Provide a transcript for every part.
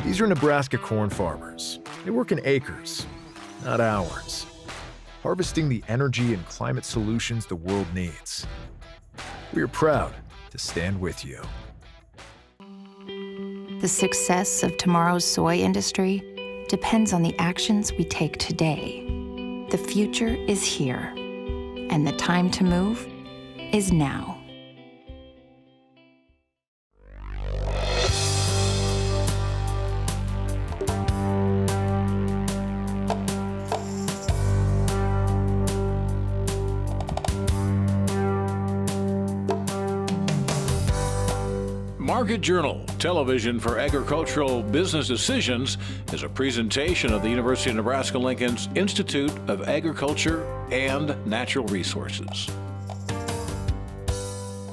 These are Nebraska corn farmers. They work in acres, not hours, harvesting the energy and climate solutions the world needs. We are proud to stand with you. The success of tomorrow's soy industry depends on the actions we take today. The future is here, and the time to move is now. Market Journal, television for agricultural business decisions, is a presentation of the University of Nebraska-Lincoln's Institute of Agriculture and Natural Resources.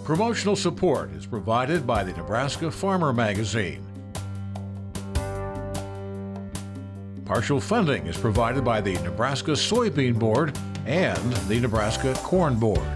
Promotional support is provided by the Nebraska Farmer Magazine. Partial funding is provided by the Nebraska Soybean Board and the Nebraska Corn Board.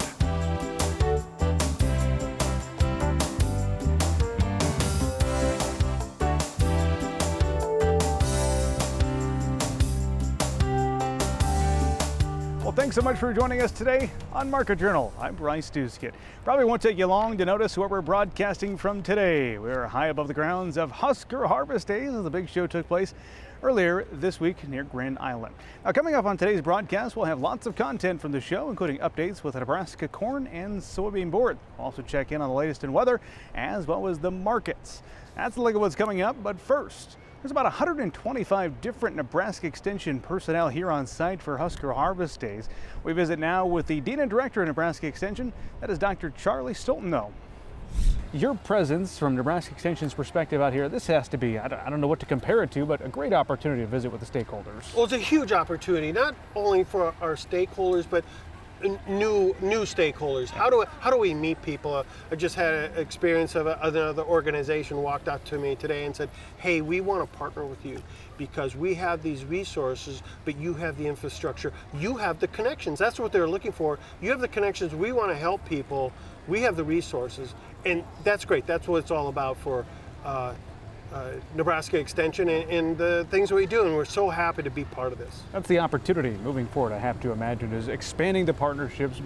Thanks so much for joining us today on Market Journal. I'm Bryce Duskett. Probably won't take you long to notice where we're broadcasting from today. We're high above the grounds of Husker Harvest Days as the big show took place earlier this week near Grand Island. Now, coming up on today's broadcast, we'll have lots of content from the show, including updates with the Nebraska Corn and Soybean Board. We'll also check in on the latest in weather as well as the markets. That's a look at what's coming up, but first, there's about 125 different Nebraska Extension personnel here on site for Husker Harvest Days. We visit now with the Dean and Director of Nebraska Extension, that is Dr. Charlie Stoltenow. Your presence from Nebraska Extension's perspective out here, this has to be, I don't know what to compare it to, but a great opportunity to visit with the stakeholders. Well, it's a huge opportunity, not only for our stakeholders, but new stakeholders. How do we meet people? I just had an experience of another organization walked up to me today and said, hey, we want to partner with you because we have these resources, but you have the infrastructure, you have the connections. That's what they're looking for. You have the connections. We want to help people. We have the resources, and that's great. That's what it's all about for Nebraska Extension and the things that we do, and we're so happy to be part of this. That's the opportunity moving forward, I have to imagine, is expanding the partnerships,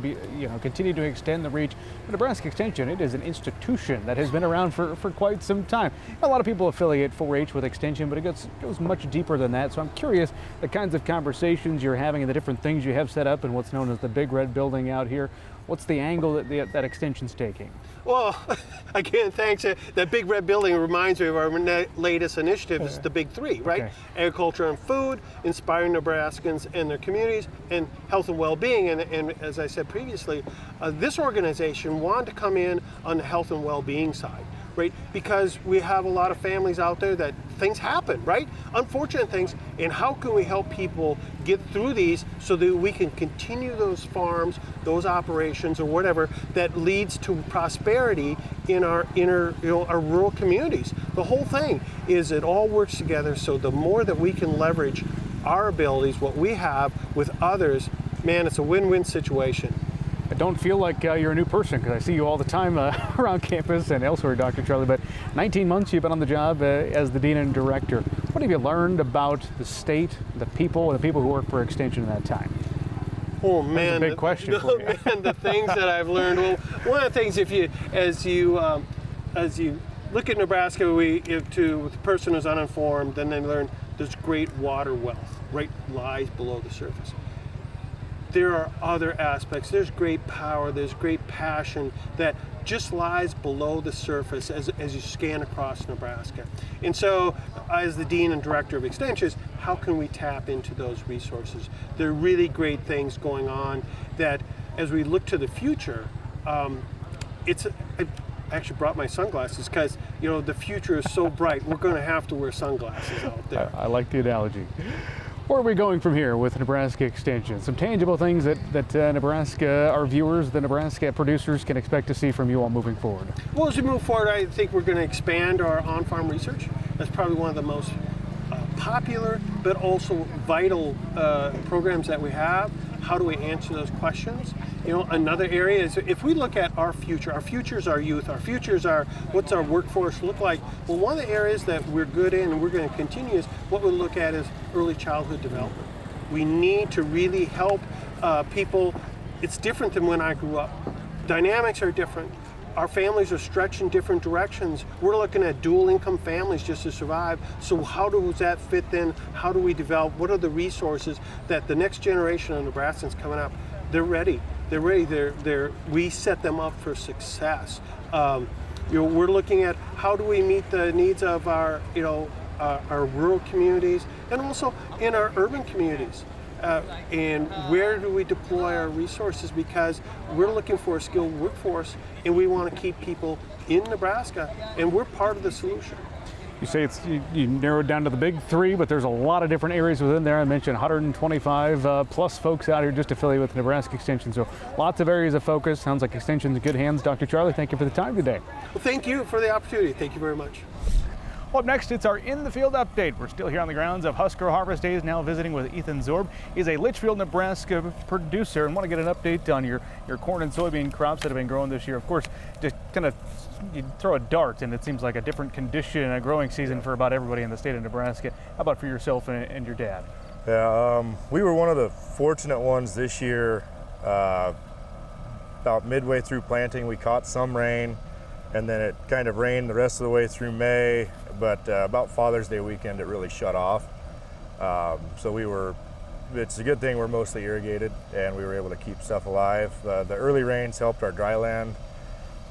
continue to extend the reach. The Nebraska Extension, it is an institution that has been around for quite some time. A lot of people affiliate 4-H with Extension, but it goes much deeper than that. So I'm curious the kinds of conversations you're having and the different things you have set up in what's known as the Big Red Building out here. What's the angle that Extension's taking? Well, again, thanks. That Big Red Building reminds me of our latest initiative. Is the Big Three, right? Okay. Agriculture and food, inspiring Nebraskans and their communities, and health and well-being. And as I said previously, this organization wanted to come in on the health and well-being side, right? Because we have a lot of families out there that things happen, right? Unfortunate things. And how can we help people get through these so that we can continue those farms, those operations, or whatever that leads to prosperity in our our rural communities? The whole thing is it all works together. So the more that we can leverage our abilities, what we have with others, man, it's a win-win situation. I don't feel like you're a new person because I see you all the time around campus and elsewhere, Dr. Charlie, but 19 months you've been on the job as the Dean and Director. What have you learned about the state, the people, and the people who work for Extension in that time? Oh man, that's a big question for you. Man, the things that I've learned. Well, one of the things, as you look at Nebraska, to the person who's uninformed, then they learn there's great water wealth, right, lies below the surface. There are other aspects. There's great power, there's great passion that just lies below the surface as you scan across Nebraska. And so, as the Dean and Director of Extensions, how can we tap into those resources? There are really great things going on that, as we look to the future, I actually brought my sunglasses because, the future is so bright, we're going to have to wear sunglasses out there. I like the analogy. Where are we going from here with Nebraska Extension? Some tangible things that Nebraska, our viewers, the Nebraska producers can expect to see from you all moving forward. Well, as we move forward, I think we're going to expand our on-farm research. That's probably one of the most popular but also vital programs that we have. How do we answer those questions? You know, another area is if we look at our future is our youth, our future is what's our workforce look like? Well, one of the areas that we're good in and we're going to continue is what we look at is early childhood development. We need to really help people. It's different than when I grew up. Dynamics are different. Our families are stretched in different directions. We're looking at dual income families just to survive. So how does that fit then? How do we develop? What are the resources that the next generation of Nebraskans coming up, they're ready. They're ready. We set them up for success. You know, we're looking at how do we meet the needs of our rural communities and also in our urban communities. And where do we deploy our resources? Because we're looking for a skilled workforce and we want to keep people in Nebraska, and we're part of the solution. You say you narrowed down to the big three, but there's a lot of different areas within there. I mentioned 125 plus folks out here just affiliated with Nebraska Extension. So lots of areas of focus. Sounds like Extension's in good hands. Dr. Charlie, thank you for the time today. Well, thank you for the opportunity. Thank you very much. Well, up next, it's our In the Field update. We're still here on the grounds of Husker Harvest Days, now visiting with Ethan Zoerb. He's a Litchfield, Nebraska producer, and want to get an update on your corn and soybean crops that have been growing this year. Of course, just kind of you throw a dart, and it seems like a different condition and a growing season for about everybody in the state of Nebraska. How about for yourself and your dad? Yeah, we were one of the fortunate ones this year. About midway through planting, we caught some rain, and then it kind of rained the rest of the way through May. But about Father's Day weekend, it really shut off. So it's a good thing we're mostly irrigated and we were able to keep stuff alive. The early rains helped our dry land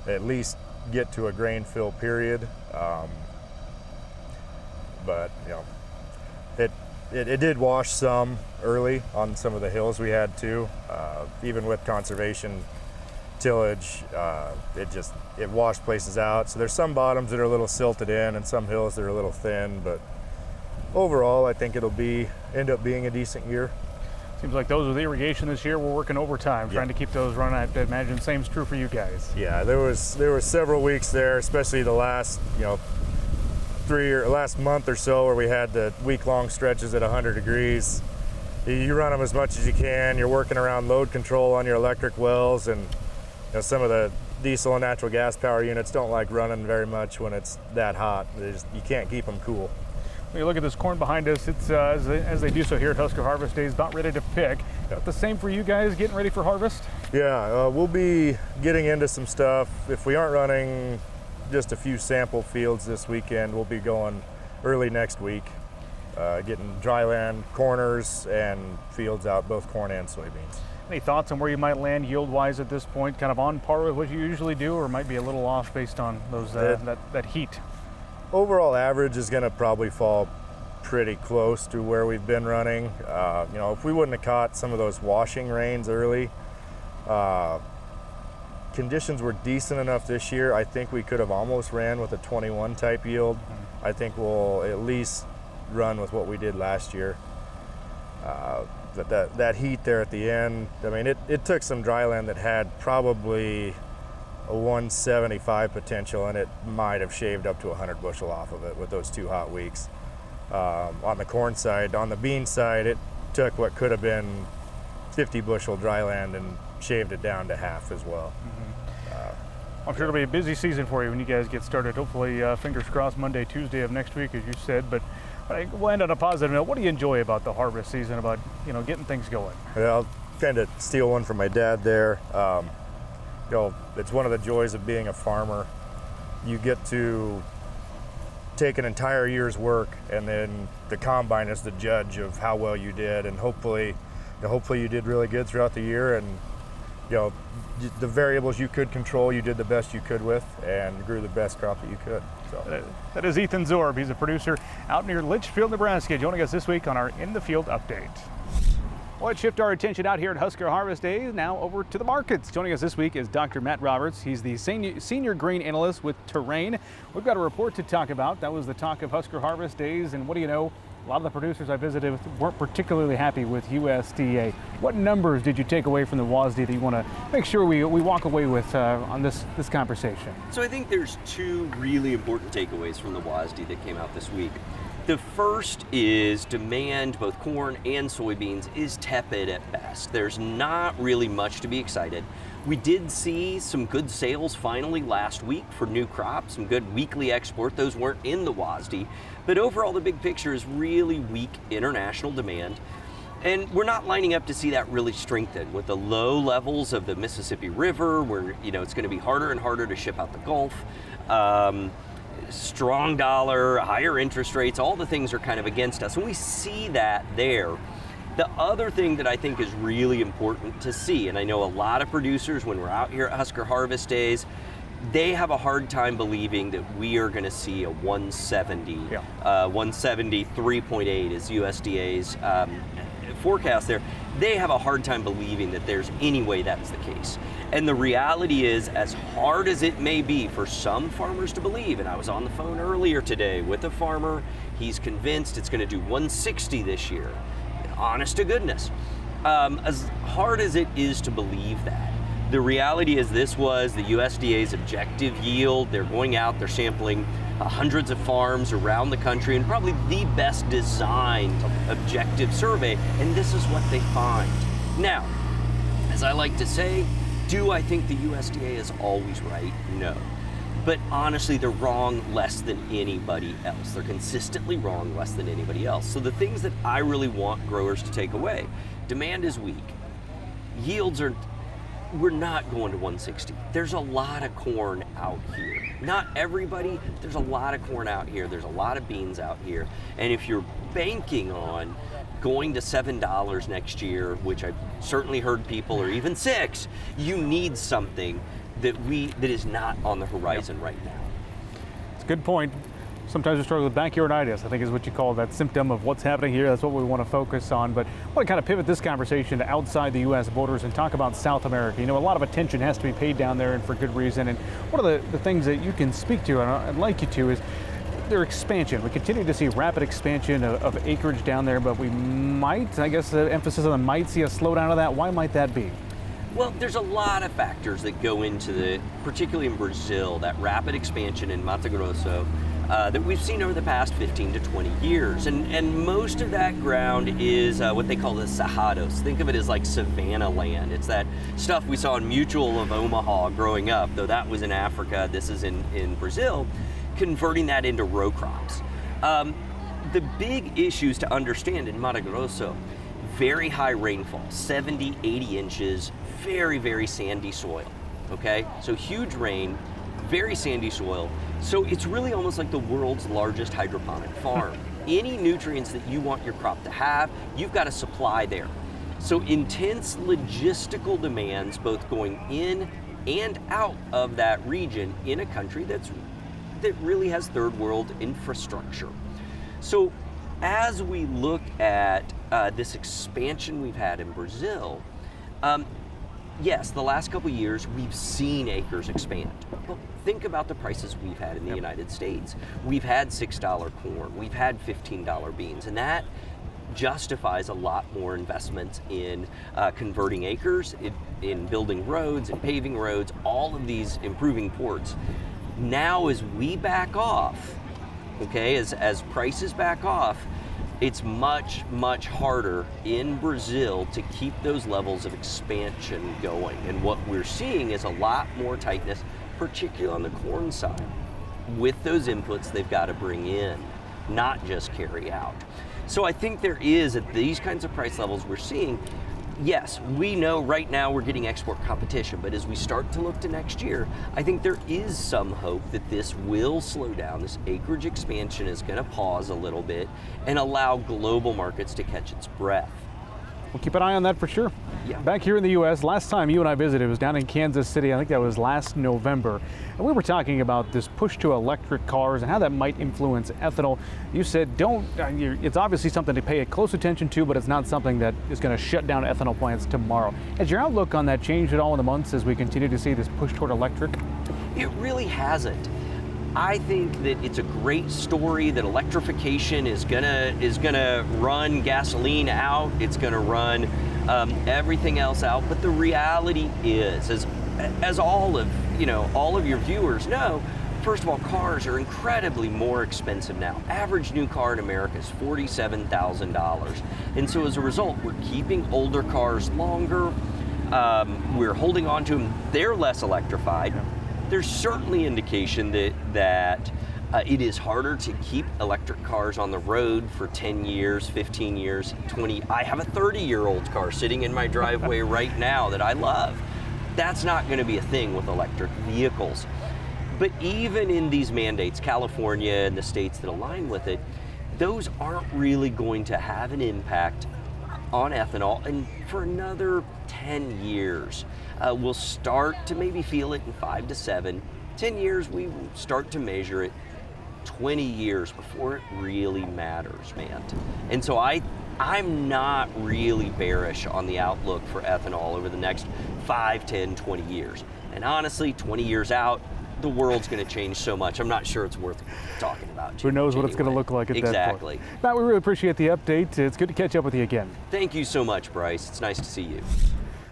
at least get to a grain fill period. But you know, it did wash some early on some of the hills we had too. Even with conservation tillage, it washed places out. So there's some bottoms that are a little silted in and some hills that are a little thin, but overall I think it'll end up being a decent year. Seems like those with irrigation this year were working overtime, trying to keep those running. I imagine same's true for you guys. Yeah, there were several weeks there, especially the last last month or so where we had the week-long stretches at 100 degrees. You run them as much as you can. You're working around load control on your electric wells, and some of the diesel and natural gas power units don't like running very much when it's that hot. You can't keep them cool. When you look at this corn behind us, it's as they do so here at Husker Harvest Days, about ready to pick. Yep. The same for you guys, getting ready for harvest? Yeah, we'll be getting into some stuff. If we aren't running just a few sample fields this weekend, we'll be going early next week, getting dry land, corners, and fields out, both corn and soybeans. Any thoughts on where you might land yield-wise at this point? Kind of on par with what you usually do, or might be a little off based on those that heat? Overall average is going to probably fall pretty close to where we've been running. If we wouldn't have caught some of those washing rains early, conditions were decent enough this year. I think we could have almost ran with a 21 type yield. I think we'll at least run with what we did last year. But that heat there at the end, I mean, it took some dry land that had probably a 175 potential, and it might have shaved up to 100 bushel off of it with those 2 hot weeks. On the corn side, on the bean side, it took what could have been 50 bushel dry land and shaved it down to half as well. I'm sure it'll be a busy season for you when you guys get started. Hopefully, fingers crossed, Monday, Tuesday of next week, as you said. But we'll end on a positive note. What do you enjoy about the harvest season, about getting things going? Yeah, I'll kind of steal one from my dad there. It's one of the joys of being a farmer. You get to take an entire year's work, and then the combine is the judge of how well you did, and hopefully you did really good throughout the year, and the variables you could control, you did the best you could with, and grew the best crop that you could. So that is Ethan Zoerb. He's a producer out near Litchfield, Nebraska, joining us this week on our In the Field update. Well, let's shift our attention out here at Husker Harvest Days now over to the markets. Joining us this week is Dr. Matt Roberts. He's the senior grain analyst with Terrain. We've got a report to talk about. That was the talk of Husker Harvest Days, and what do you know? A lot of the producers I visited weren't particularly happy with USDA. What numbers did you take away from the WASDE that you want to make sure we walk away with on this conversation? So I think there's 2 really important takeaways from the WASDE that came out this week. The first is demand, both corn and soybeans, is tepid at best. There's not really much to be excited. We did see some good sales finally last week for new crops, some good weekly export. Those weren't in the WASDE, but overall the big picture is really weak international demand. And we're not lining up to see that really strengthen with the low levels of the Mississippi River, where it's going to be harder and harder to ship out the Gulf. Strong dollar, higher interest rates, all the things are kind of against us. And we see that there. The other thing that I think is really important to see, and I know a lot of producers, when we're out here at Husker Harvest Days, they have a hard time believing that we are going to see a 170, 173.8 is USDA's forecast there. They have a hard time believing that there's any way that's the case. And the reality is, as hard as it may be for some farmers to believe, and I was on the phone earlier today with a farmer, he's convinced it's going to do 160 this year. Honest to goodness. As hard as it is to believe that, the reality is this was the USDA's objective yield. They're going out, they're sampling hundreds of farms around the country, and probably the best designed objective survey, and this is what they find. Now, as I like to say, do I think the USDA is always right? No. But honestly, they're wrong less than anybody else. They're consistently wrong less than anybody else. So the things that I really want growers to take away: demand is weak. Yields are, we're not going to 160. There's a lot of corn out here. Not everybody, there's a lot of corn out here. There's a lot of beans out here. And if you're banking on going to $7 next year, which I've certainly heard people, or even $6, you need something that is not on the horizon right now. It's a good point. Sometimes we struggle with backyarditis, I think is what you call that symptom of what's happening here. That's what we want to focus on. But I want to kind of pivot this conversation to outside the U.S. borders and talk about South America. A lot of attention has to be paid down there, and for good reason. And one of the things that you can speak to, and I'd like you to, is their expansion. We continue to see rapid expansion of acreage down there, but we might, I guess the emphasis on the might, see a slowdown of that. Why might that be? Well, there's a lot of factors that go into particularly in Brazil, that rapid expansion in Mato Grosso that we've seen over the past 15 to 20 years. And most of that ground is what they call the Cerrados. Think of it as like savanna land. It's that stuff we saw in Mutual of Omaha growing up, though that was in Africa, this is in Brazil, converting that into row crops. The big issues to understand in Mato Grosso: very high rainfall, 70, 80 inches, very, very sandy soil, okay? So huge rain, very sandy soil. So it's really almost like the world's largest hydroponic farm. Any nutrients that you want your crop to have, you've got to supply there. So intense logistical demands, both going in and out of that region in a country that really has third world infrastructure. So as we look at this expansion we've had in Brazil, yes, the last couple years we've seen acres expand. But think about the prices we've had in the United States. We've had $6 corn, we've had $15 beans, and that justifies a lot more investments in converting acres, in building roads, in paving roads, all of these improving ports. Now as we back off, okay, as prices back off, it's much, much harder in Brazil to keep those levels of expansion going. And what we're seeing is a lot more tightness, particularly on the corn side, with those inputs they've got to bring in, not just carry out. So I think there is, at these kinds of price levels we're seeing, yes, we know right now we're getting export competition, but as we start to look to next year, I think there is some hope that this will slow down. This acreage expansion is going to pause a little bit and allow global markets to catch its breath. We'll keep an eye on that for sure. Yeah. Back here in the U.S., last time you and I visited was down in Kansas City. I think that was last November. And we were talking about this push to electric cars and how that might influence ethanol. You said it's obviously something to pay close attention to, but it's not something that is going to shut down ethanol plants tomorrow. Has your outlook on that changed at all in the months as we continue to see this push toward electric? It really hasn't. I think that it's a great story that electrification is gonna run gasoline out. It's gonna run everything else out. But the reality is, as all of your viewers know, First of all, cars are incredibly more expensive now. Average new car in America is $47,000. And so as a result, we're keeping older cars longer. We're holding on to them. They're less electrified. There's certainly indication that it is harder to keep electric cars on the road for 10 years, 15 years, 20. I have a 30-year-old car sitting in my driveway right now that I love. That's not going to be a thing with electric vehicles. But even in these mandates, California and the states that align with it, those aren't really going to have an impact on ethanol and for another 10 years. We'll start to maybe feel it in 5 to 7. 10 years, we will start to measure it. 20 years before it really matters, man. And so I'm not really bearish on the outlook for ethanol over the next 5, 10, 20 years. And honestly, 20 years out, the world's going to change so much. I'm not sure it's worth talking about. Who knows what it's going to look like at that point. Exactly. Matt, we really appreciate the update. It's good to catch up with you again. Thank you so much, Bryce. It's nice to see you.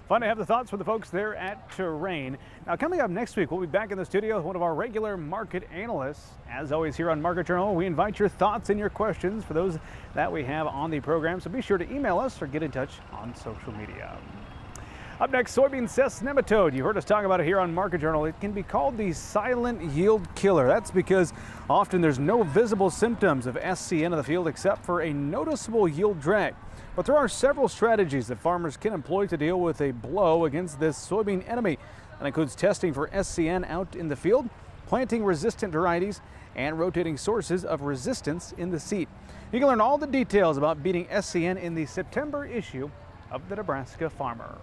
Fun to have the thoughts from the folks there at Terrain. Now, coming up next week, we'll be back in the studio with one of our regular market analysts. As always, here on Market Journal, we invite your thoughts and your questions for those that we have on the program. So be sure to email us or get in touch on social media. Up next, soybean cess nematode. You heard us talk about it here on Market Journal. It can be called the silent yield killer. That's because often there's no visible symptoms of SCN in the field except for a noticeable yield drag. But there are several strategies that farmers can employ to deal with a blow against this soybean enemy. That includes testing for SCN out in the field, planting resistant varieties, and rotating sources of resistance in the seed. You can learn all the details about beating SCN in the September issue of the Nebraska Farmer.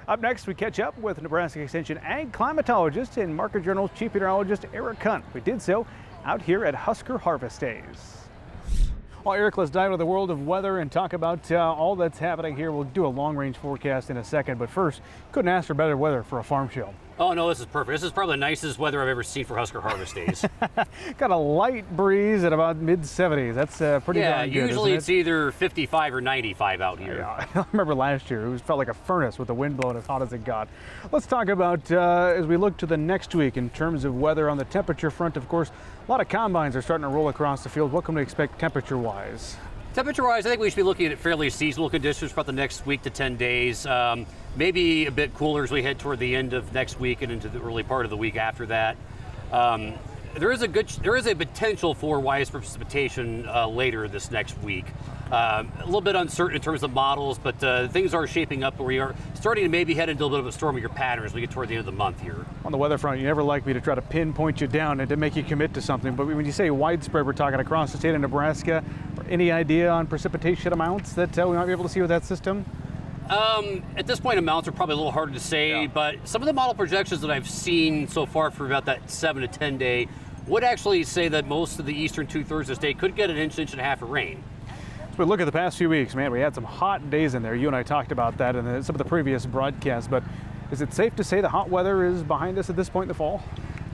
Up next, we catch up with Nebraska Extension Ag Climatologist and Market Journal's Chief Meteorologist Eric Hunt. We did so out here at Husker Harvest Days. Well, Eric, let's dive into the world of weather and talk about all that's happening here. We'll do a long-range forecast in a second, but first, couldn't ask for better weather for a farm show. Oh no, this is perfect. This is probably the nicest weather I've ever seen for Husker Harvest Days. Got a light breeze at about mid-70s. That's pretty darn good. Yeah, usually isn't it? it's either 55 or 95 out here. Yeah, I remember last year, it felt like a furnace with the wind blowing as hot as it got. Let's talk about, as we look to the next week in terms of weather on the temperature front, of course, a lot of combines are starting to roll across the field. What can we expect temperature-wise? Temperature-wise, I think we should be looking at fairly seasonal conditions for the next week to 10 days. Maybe a bit cooler as we head toward the end of next week and into the early part of the week after that. There is a potential for wise precipitation later this next week. A little bit uncertain in terms of models, but things are shaping up where we are starting to maybe head into a little bit of a stormier pattern as we get toward the end of the month here. On the weather front, you never like me to try to pinpoint you down and to make you commit to something, but when you say widespread, we're talking across the state of Nebraska. Any idea on precipitation amounts that we might be able to see with that system? At this point, amounts are probably a little harder to say, but some of the model projections that I've seen so far for about that 7 to 10 day would actually say that most of the eastern 2/3 of the state could get an inch, inch and a half of rain. As we look at the past few weeks, man, we had some hot days in there. You and I talked about that in some of the previous broadcasts, but is it safe to say the hot weather is behind us at this point in the fall?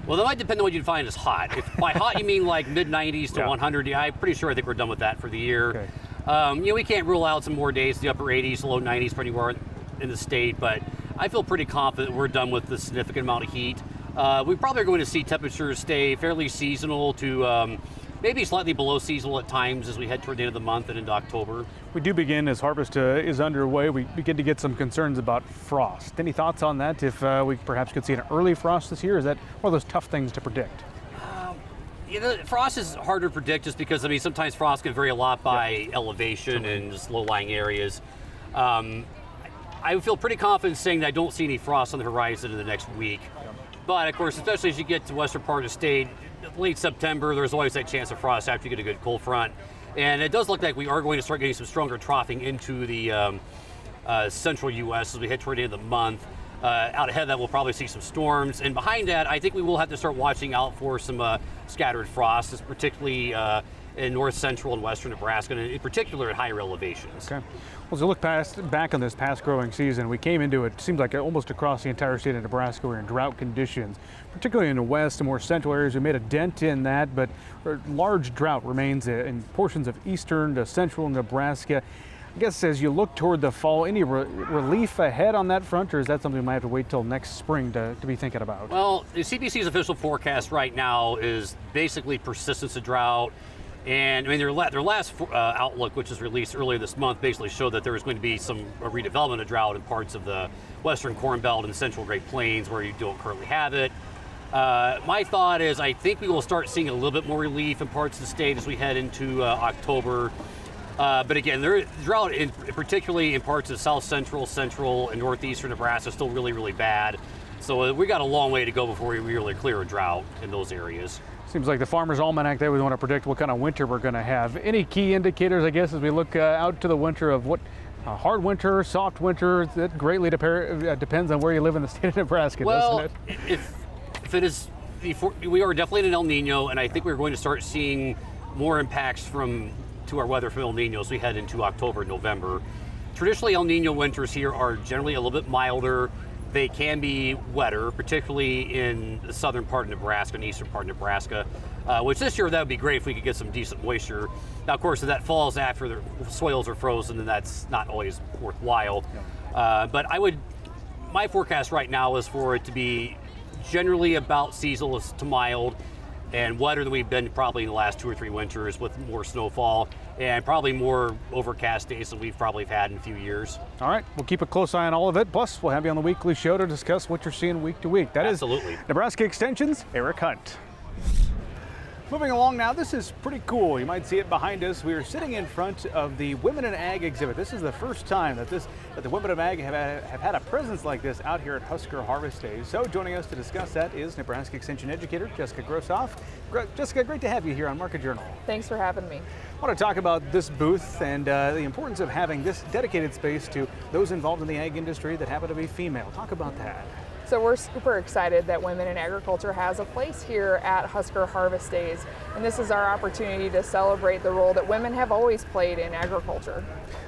Well, that might depend on what you define as hot. If by hot you mean like mid-90s to 100, I'm pretty sure I think we're done with that for the year. Okay. We can't rule out some more days, the upper 80s, low 90s for anywhere in the state, but I feel pretty confident we're done with the significant amount of heat. We probably are going to see temperatures stay fairly seasonal to maybe slightly below seasonal at times as we head toward the end of the month and into October. We do begin, as harvest is underway, we begin to get some concerns about frost. Any thoughts on that? If we perhaps could see an early frost this year, is that one of those tough things to predict? Frost is hard to predict just because, sometimes frost can vary a lot by elevation and just low-lying areas. I feel pretty confident saying that I don't see any frost on the horizon in the next week. But, of course, especially as you get to the western part of the state, late September, there's always that chance of frost after you get a good cold front. And it does look like we are going to start getting some stronger troughing into the central U.S. as we head toward the end of the month. Out ahead of that, we'll probably see some storms. And behind that, I think we will have to start watching out for some scattered frost, particularly in north central and western Nebraska, and in particular at higher elevations. Okay. Well, as we look back on this past growing season, we came into it seems like almost across the entire state of Nebraska, we're in drought conditions, particularly in the west and more central areas. We made a dent in that, but large drought remains in portions of eastern to central Nebraska. I guess as you look toward the fall, any relief ahead on that front, or is that something we might have to wait till next spring to be thinking about? Well, the CBC's official forecast right now is basically persistence of drought. And I mean, their last outlook, which was released earlier this month, basically showed that there was going to be some redevelopment of drought in parts of the western Corn Belt and central Great Plains where you don't currently have it. My thought is I think we will start seeing a little bit more relief in parts of the state as we head into October. But again, there is drought, particularly in parts of South Central, Central, and Northeastern Nebraska, still really, really bad. So we got a long way to go before we really clear a drought in those areas. Seems like the Farmer's Almanac, they always want to predict what kind of winter we're going to have. Any key indicators, I guess, as we look out to the winter of what hard winter, soft winter, that greatly depends on where you live in the state of Nebraska, doesn't it? If it is, we are definitely in an El Nino, and I think we're going to start seeing more impacts to our weather from El Nino as we head into October, November. Traditionally, El Nino winters here are generally a little bit milder. They can be wetter, particularly in the southern part of Nebraska and eastern part of Nebraska, which this year that would be great if we could get some decent moisture. Now, of course, if that falls after the soils are frozen, then that's not always worthwhile. But my forecast right now is for it to be generally about seasonal to mild and wetter than we've been probably in the last 2 or 3 winters, with more snowfall and probably more overcast days than we've probably had in a few years. All right, we'll keep a close eye on all of it. Plus, we'll have you on the weekly show to discuss what you're seeing week to week. That Absolutely. is Nebraska Extensions, Eric Hunt. Moving along now, this is pretty cool. You might see it behind us. We are sitting in front of the Women in Ag exhibit. This is the first time that the Women of Ag have had a presence like this out here at Husker Harvest Days. So joining us to discuss that is Nebraska Extension Educator Jessica Groskopf. Jessica, great to have you here on Market Journal. Thanks for having me. I want to talk about this booth and the importance of having this dedicated space to those involved in the ag industry that happen to be female. Talk about that. So we're super excited that Women in Agriculture has a place here at Husker Harvest Days. And this is our opportunity to celebrate the role that women have always played in agriculture.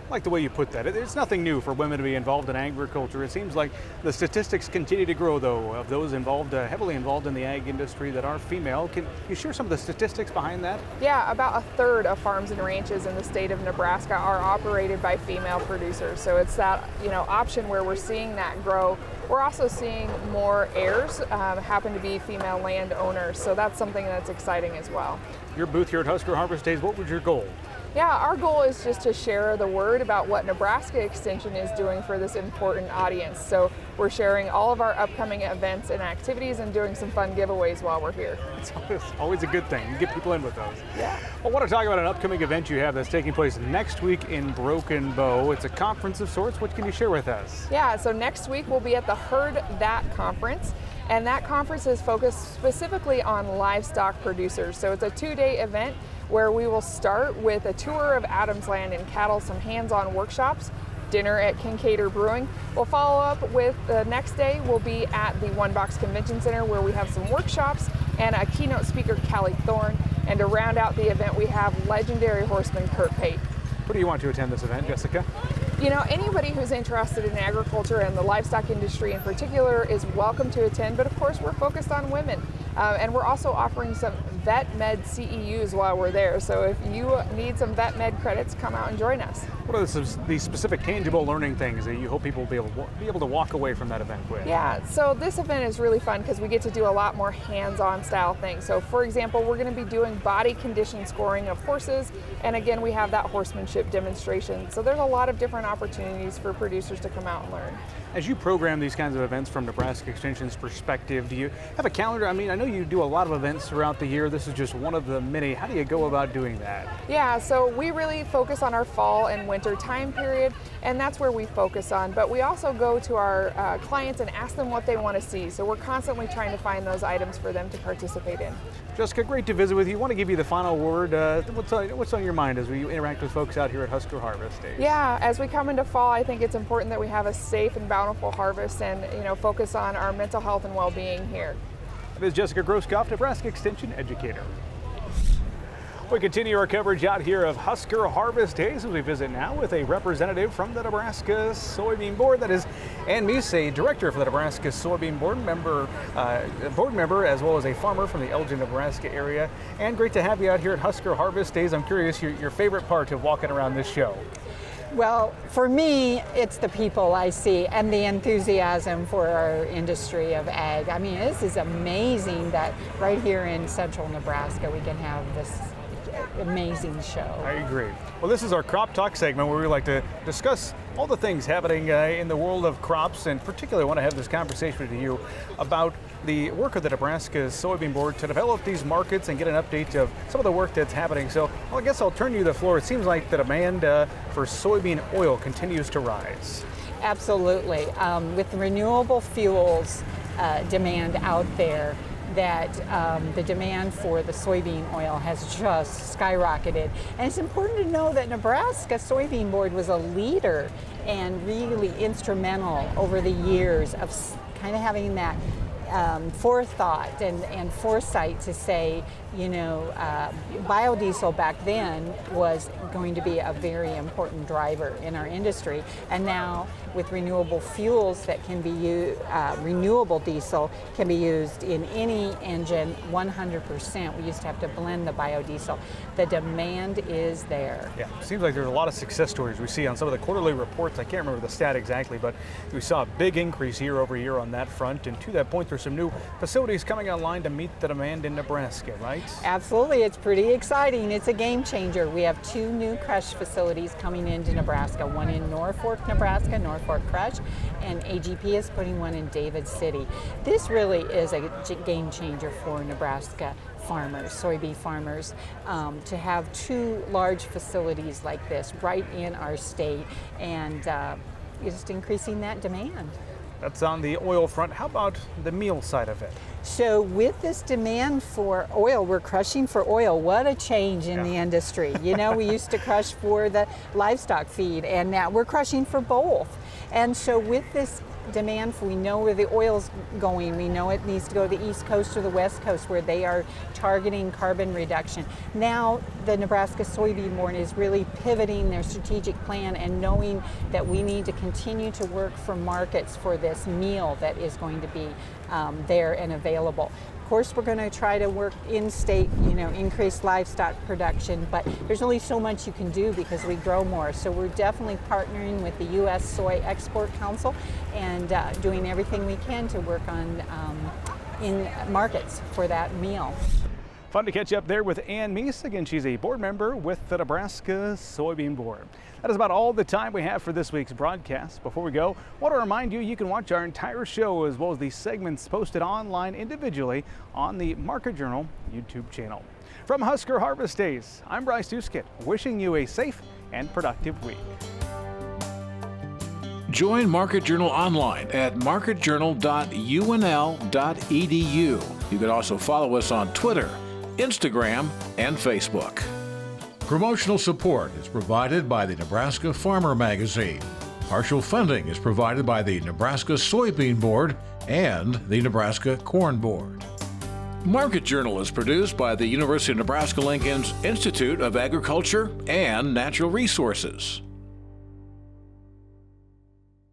I like the way you put that. It's nothing new for women to be involved in agriculture. It seems like the statistics continue to grow, though, of those involved, heavily involved in the ag industry that are female. Can you share some of the statistics behind that? Yeah, about 1/3 of farms and ranches in the state of Nebraska are operated by female producers. So it's that option where we're seeing that grow. We're also seeing more heirs happen to be female landowners. So that's something that's exciting as well. Your booth here at Husker Harvest Days, what was your goal? Yeah, our goal is just to share the word about what Nebraska Extension is doing for this important audience. So we're sharing all of our upcoming events and activities and doing some fun giveaways while we're here. It's always a good thing. You get people in with those. Yeah. I want to talk about an upcoming event you have that's taking place next week in Broken Bow. It's a conference of sorts. What can you share with us? Yeah, so next week we'll be at the Heard That conference. And that conference is focused specifically on livestock producers. So it's a 2-day event where we will start with a tour of Adams Land and cattle, some hands-on workshops, dinner at Kincaidor Brewing. We'll follow up with the next day. We'll be at the One Box Convention Center where we have some workshops and a keynote speaker, Callie Thorne. And to round out the event, we have legendary horseman Kurt Pate. What do you want to attend this event, Jessica? Anybody who's interested in agriculture and the livestock industry in particular is welcome to attend, but of course we're focused on women. And we're also offering some vet med CEUs while we're there. So if you need some vet med credits, come out and join us. What are the specific tangible learning things that you hope people will be able to walk away from that event with? Yeah, so this event is really fun because we get to do a lot more hands-on style things. So for example, we're going to be doing body condition scoring of horses. And again, we have that horsemanship demonstration. So there's a lot of different opportunities for producers to come out and learn. As you program these kinds of events from Nebraska Extension's perspective, do you have a calendar? I mean, I know you do a lot of events throughout the year. This is just one of the many. How do you go about doing that? Yeah, so we really focus on our fall and winter time period, and that's where we focus on. But we also go to our clients and ask them what they want to see. So we're constantly trying to find those items for them to participate in. Jessica, great to visit with you. I want to give you the final word. What's on your mind as we interact with folks out here at Husker Harvest Days? Yeah, as we come into fall, I think it's important that we have a safe and bountiful harvest and focus on our mental health and well-being here. That is Jessica Groskopf, Nebraska Extension Educator. We continue our coverage out here of Husker Harvest Days as we visit now with a representative from the Nebraska Soybean Board. That is Anne Mies, a director for the Nebraska Soybean Board member, as well as a farmer from the Elgin, Nebraska area. And great to have you out here at Husker Harvest Days. I'm curious, your favorite part of walking around this show? Well, for me, it's the people I see and the enthusiasm for our industry of ag. I mean, this is amazing that right here in central Nebraska we can have this amazing show. I agree. Well, this is our Crop Talk segment where we like to discuss all the things happening in the world of crops, and particularly want to have this conversation with you about the work of the Nebraska Soybean Board to develop these markets and get an update of some of the work that's happening. So I guess I'll turn you the floor. It seems like the demand for soybean oil continues to rise. Absolutely. With the renewable fuels demand out there, that the demand for the soybean oil has just skyrocketed. And it's important to know that Nebraska Soybean Board was a leader and really instrumental over the years of kind of having that forethought and foresight to say, you know, biodiesel back then was going to be a very important driver in our industry. And now with renewable fuels that can be used, renewable diesel can be used in any engine 100%. We used to have to blend the biodiesel. The demand is there. Yeah, it seems like there's a lot of success stories we see on some of the quarterly reports. I can't remember the stat exactly, but we saw a big increase year over year on that front. And to that point, there's some new facilities coming online to meet the demand in Nebraska, right? Absolutely, it's pretty exciting. It's a game changer. We have 2 new crush facilities coming into Nebraska, one in Norfolk, Nebraska, Norfolk Crush, and AGP is putting one in David City. This really is a game changer for Nebraska farmers, soybean farmers, to have 2 large facilities like this right in our state, and just increasing that demand. That's on the oil front. How about the meal side of it? So with this demand for oil, we're crushing for oil. What a change in the industry. You know, we used to crush for the livestock feed, and now we're crushing for both. And so with this demand, we know where the oil's going. We know it needs to go to the East Coast or the West Coast where they are targeting carbon reduction. Now the Nebraska Soybean Board is really pivoting their strategic plan and knowing that we need to continue to work for markets for this meal that is going to be there and available. Of course, we're going to try to work in-state, you know, increase livestock production, but there's only so much you can do because we grow more. So we're definitely partnering with the U.S. Soy Export Council and doing everything we can to work on in markets for that meal. Fun to catch up there with Anne Mies. Again, she's a board member with the Nebraska Soybean Board. That is about all the time we have for this week's broadcast. Before we go, I want to remind you, you can watch our entire show as well as the segments posted online individually on the Market Journal YouTube channel. From Husker Harvest Days, I'm Bryce Duskett, wishing you a safe and productive week. Join Market Journal online at marketjournal.unl.edu. You can also follow us on Twitter, Instagram, and Facebook. Promotional support is provided by the Nebraska Farmer Magazine. Partial funding is provided by the Nebraska Soybean Board and the Nebraska Corn Board. Market Journal is produced by the University of Nebraska-Lincoln's Institute of Agriculture and Natural Resources.